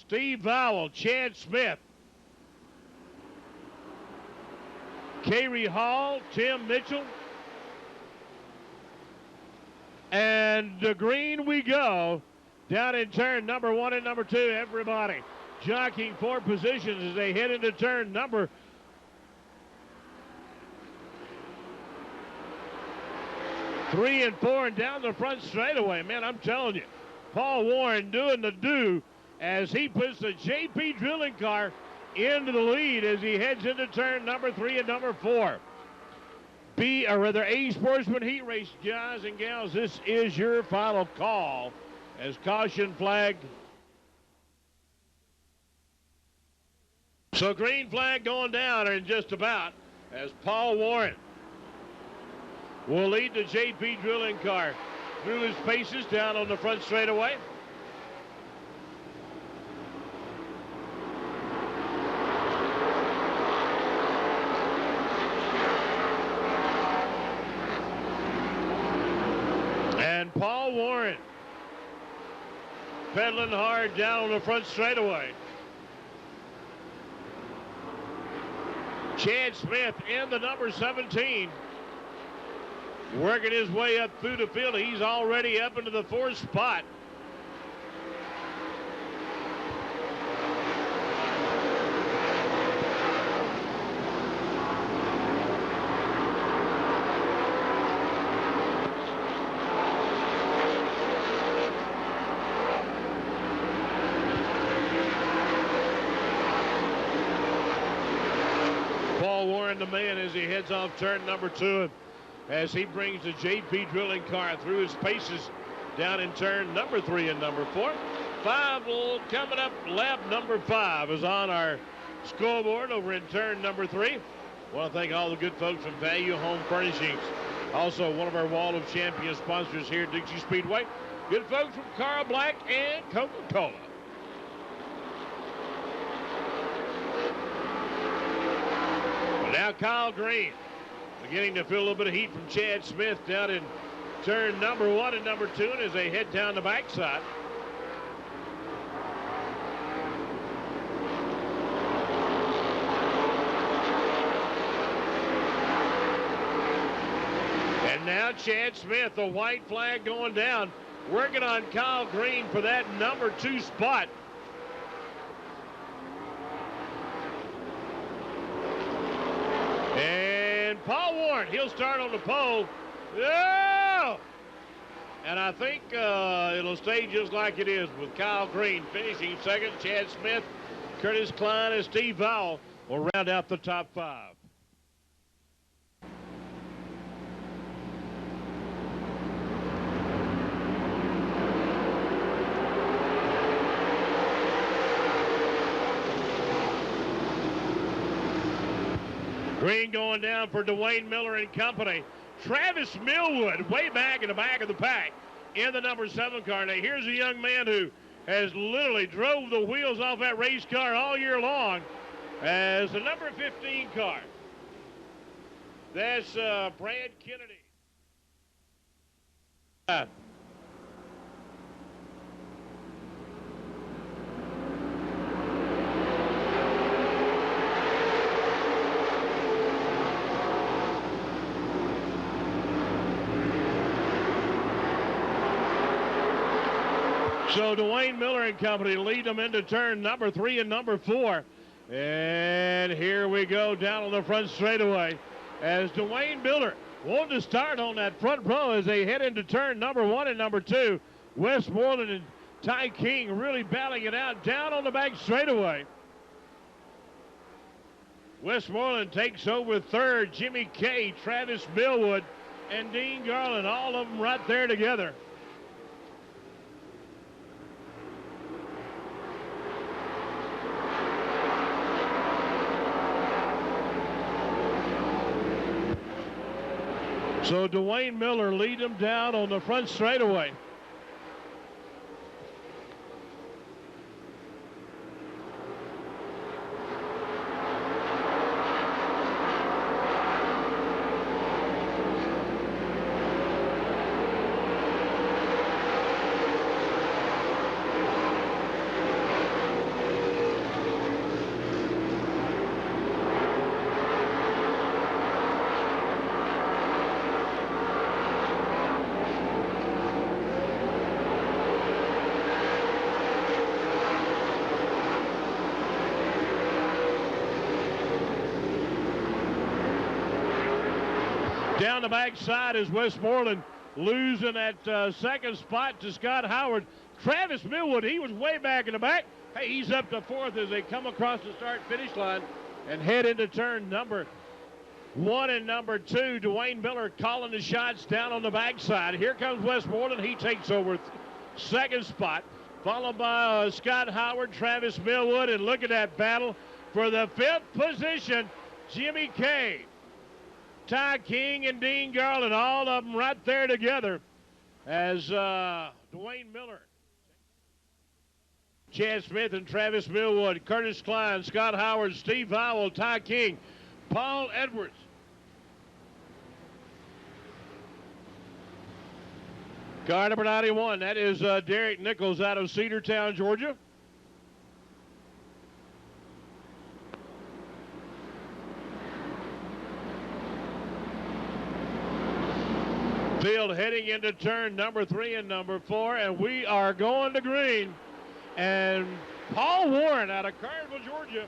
Steve Vowell, Chad Smith, Kerry Hall, Tim Mitchell, and the green we go. Down in turn number 1 and number 2, everybody jockeying for positions as they head into turn number 3 and 4 and down the front straightaway. Man, I'm telling you, Paul Warren doing the do as he puts the JP drilling car into the lead as he heads into turn number 3 and number 4. A Sportsman Heat Race, guys and gals, this is your final call as caution flag. So green flag going down in just about as Paul Warren will lead the JP drilling car through his paces down on the front straightaway. And Paul Warren pedaling hard down on the front straightaway. Chad Smith in the number 17. Working his way up through the field. He's already up into the 4th spot. Paul Warren, the man, as he heads off turn number 2. As he brings the JP drilling car through his paces down in turn number 3 and number 4. Coming up, lap number 5 is on our scoreboard over in turn number 3. I want to thank all the good folks from Value Home Furnishings. Also, one of our Wall of Champions sponsors here at Dixie Speedway. Good folks from Carl Black and Coca-Cola. But now Kyle Green beginning to feel a little bit of heat from Chad Smith down in turn number 1 and number 2, and as they head down the backside. And now Chad Smith, the white flag going down, working on Kyle Green for that number 2 spot. And Paul Warren, he'll start on the pole. Oh! And I think it'll stay just like it is with Kyle Green finishing second. Chad Smith, Curtis Klein, and Steve Vowell will round out the top 5. Green going down for Dwayne Miller and company. Travis Millwood way back in the back of the pack in the number 7 car. Now here's a young man who has literally drove the wheels off that race car all year long as the number 15 car. That's Brad Kennedy. So Dwayne Miller and company lead them into turn number 3 and number 4. And here we go down on the front straightaway as Dwayne Miller wanting to start on that front row as they head into turn number 1 and number 2. Westmoreland and Ty King really battling it out down on the back straightaway. Westmoreland takes over third. Jimmy Kay, Travis Millwood, and Dean Garland, all of them right there together. So Dwayne Miller lead them down on the front straightaway. Down the backside is Westmoreland, losing that second spot to Scott Howard. Travis Millwood, he was way back in the back. Hey, he's up to fourth as they come across the start-finish line and head into turn number 1 and number 2. Dwayne Miller calling the shots down on the backside. Here comes Westmoreland. He takes over second spot, followed by Scott Howard, Travis Millwood, and look at that battle for the 5th position. Jimmy Kay, Ty King, and Dean Garland, all of them right there together as Dwayne Miller, Chad Smith, and Travis Millwood, Curtis Klein, Scott Howard, Steve Howell, Ty King, Paul Edwards. Car number 91, that is Derek Nichols out of Cedartown, Georgia. Field heading into turn number 3 and number 4, and we are going to green. And Paul Warren out of Carterville, Georgia,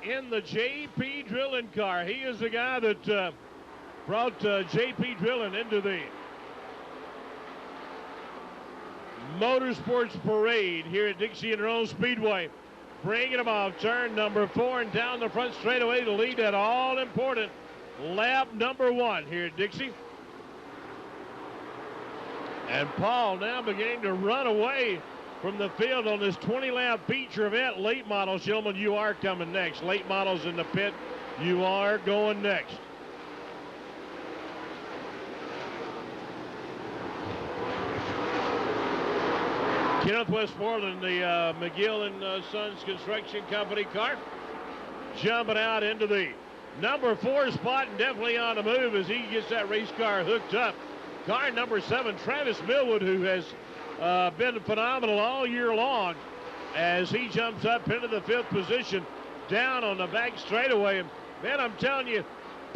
in the J.P. Drilling car. He is the guy that brought J.P. Drilling into the Motorsports Parade here at Dixie and Rome Speedway. Bringing him off turn number 4 and down the front straightaway to lead that all-important lap number 1 here at Dixie. And Paul now beginning to run away from the field on this 20-lap feature event. Late models, gentlemen, you are coming next. Late models in the pit, you are going next. Kenneth Westmoreland, the McGill and Sons Construction Company car, jumping out into the number 4 spot and definitely on the move as he gets that race car hooked up. Car number 7, Travis Millwood, who has been phenomenal all year long as he jumps up into the 5th position down on the back straightaway. And man, I'm telling you,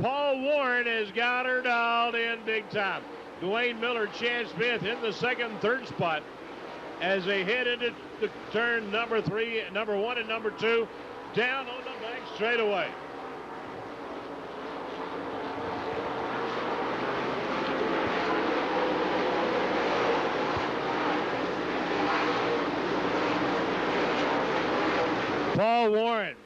Paul Warren has got her dialed in big time. Dwayne Miller, Chad Smith in the 2nd and 3rd spot as they head into the turn number 3, number 1 and number 2 down on the back straightaway. Paul Warren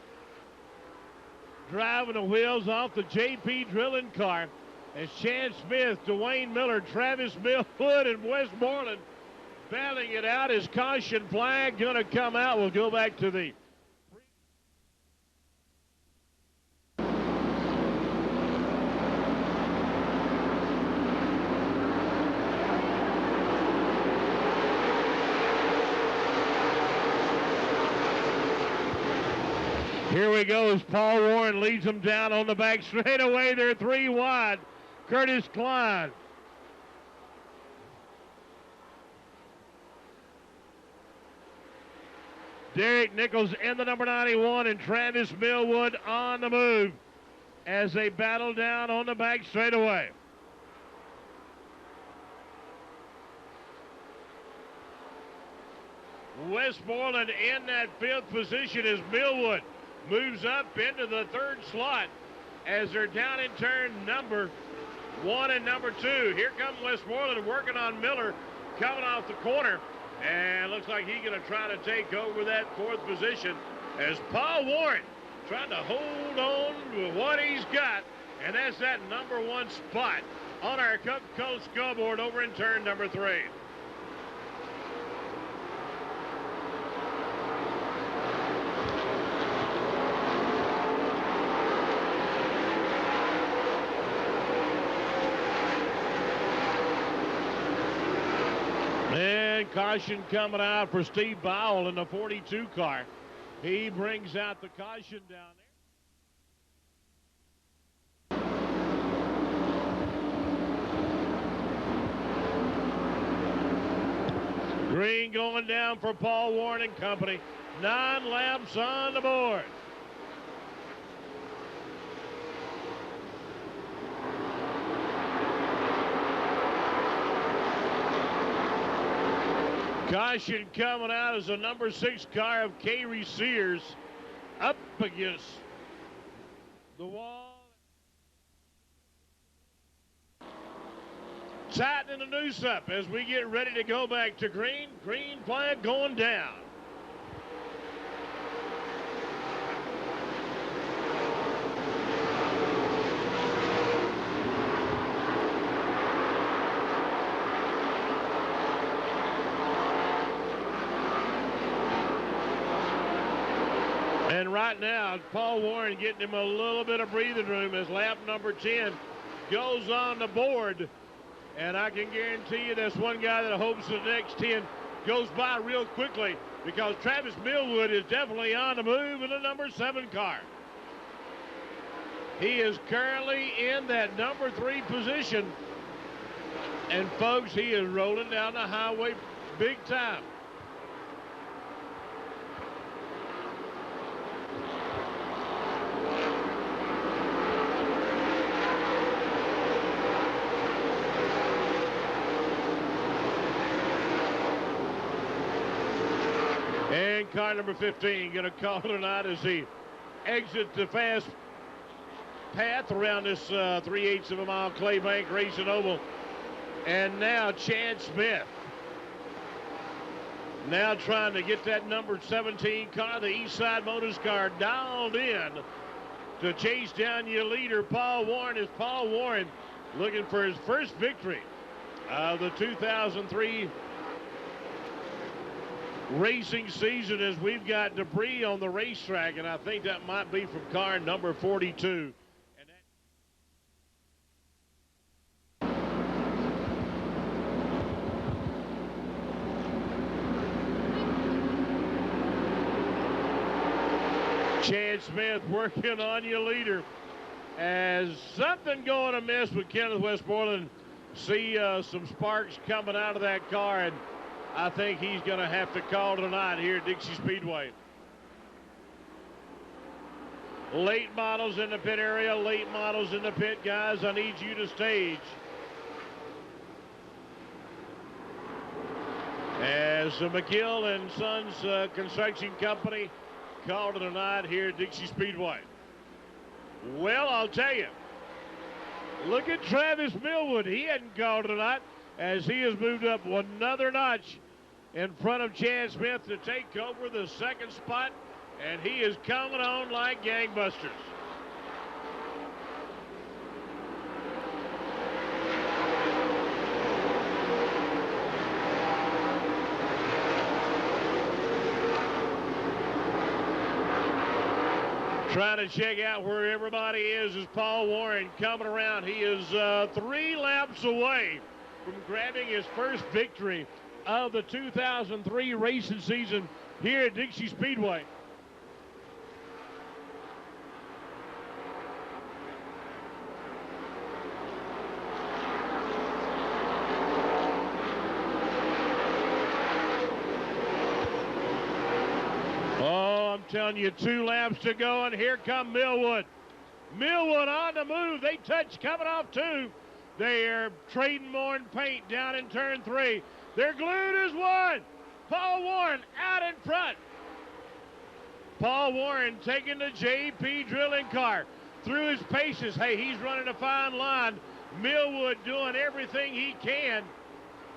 driving the wheels off the J.P. Drilling car as Chad Smith, Dwayne Miller, Travis Millwood, and Westmoreland battling it out. His caution flag going to come out. We'll go back to the Here we go as Paul Warren leads them down on the back straightaway. They're 3 wide. Curtis Klein. Derek Nichols in the number 91 and Travis Millwood on the move as they battle down on the back straightaway. Westmoreland in that 5th position as Millwood moves up into the 3rd slot as they're down in turn number 1 and number 2. Here comes Westmoreland working on Miller coming off the corner. And looks like he's going to try to take over that 4th position as Paul Warren trying to hold on to what he's got. And that's that number 1 spot on our Coca-Cola scoreboard over in turn number 3. And caution coming out for Steve Bowell in the 42 car. He brings out the caution down there. Green going down for Paul Warren and company. 9 laps on the board. Caution coming out as the number 6 car of K. Sears up against the wall. tightening the noose up as we get ready to go back to green. Green flag going down. And right now, Paul Warren getting him a little bit of breathing room as lap number 10 goes on the board. And I can guarantee you there's one guy that hopes the next 10 goes by real quickly, because Travis Millwood is definitely on the move in the number 7 car. He is currently in that number 3 position. And folks, he is rolling down the highway big time. And car number 15 going to call it a night as he exits the fast path around this 3/8 of a mile Claybank Racing Oval. And now Chad Smith now trying to get that number 17 car, the Eastside Motors car, dialed in to chase down your leader, Paul Warren, as Paul Warren looking for his first victory of the 2003 racing season, as we've got debris on the racetrack, and I think that might be from car number 42. Chad Smith working on your leader as something going amiss with Kenneth Westmoreland. See some sparks coming out of that car, and I think he's going to have to call tonight here at Dixie Speedway. Late models in the pit area, late models in the pit, guys. I need you to stage. As the McGill and Sons Construction Company called it tonight here at Dixie Speedway. Well, I'll tell you, look at Travis Millwood. He hadn't called tonight, as he has moved up another notch in front of Chad Smith to take over the second spot, and he is coming on like gangbusters. Trying to check out where everybody is Paul Warren coming around. He is 3 laps away from grabbing his first victory of the 2003 racing season here at Dixie Speedway. Oh, I'm telling you, 2 laps to go, and here come Millwood. Millwood on the move. They touch coming off 2. They are trading more in paint down in turn 3. They're glued as 1. Paul Warren out in front. Paul Warren taking the JP drilling car through his paces. Hey, he's running a fine line. Millwood doing everything he can.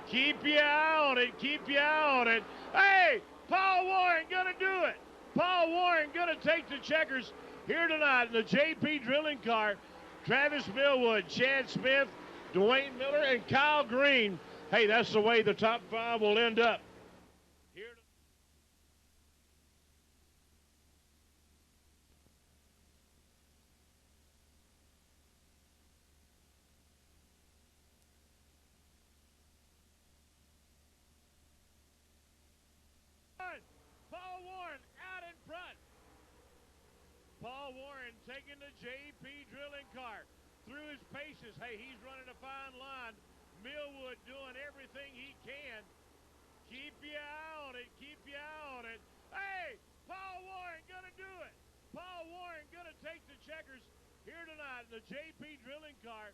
Keep your eye on it. Keep your eye on it. Hey, Paul Warren going to do it. Paul Warren going to take the checkers here tonight in the JP drilling car. Travis Millwood, Chad Smith, Dwayne Miller, and Kyle Green. Hey, that's the way the top 5 will end up. Here Paul Warren out in front. Paul Warren taking the JP drilling car through his paces. Hey, he's running a fine line. Millwood doing everything he can. Keep your eye on it. Keep your eye on it. Hey, Paul Warren going to do it. Paul Warren going to take the checkers here tonight in the JP drilling car.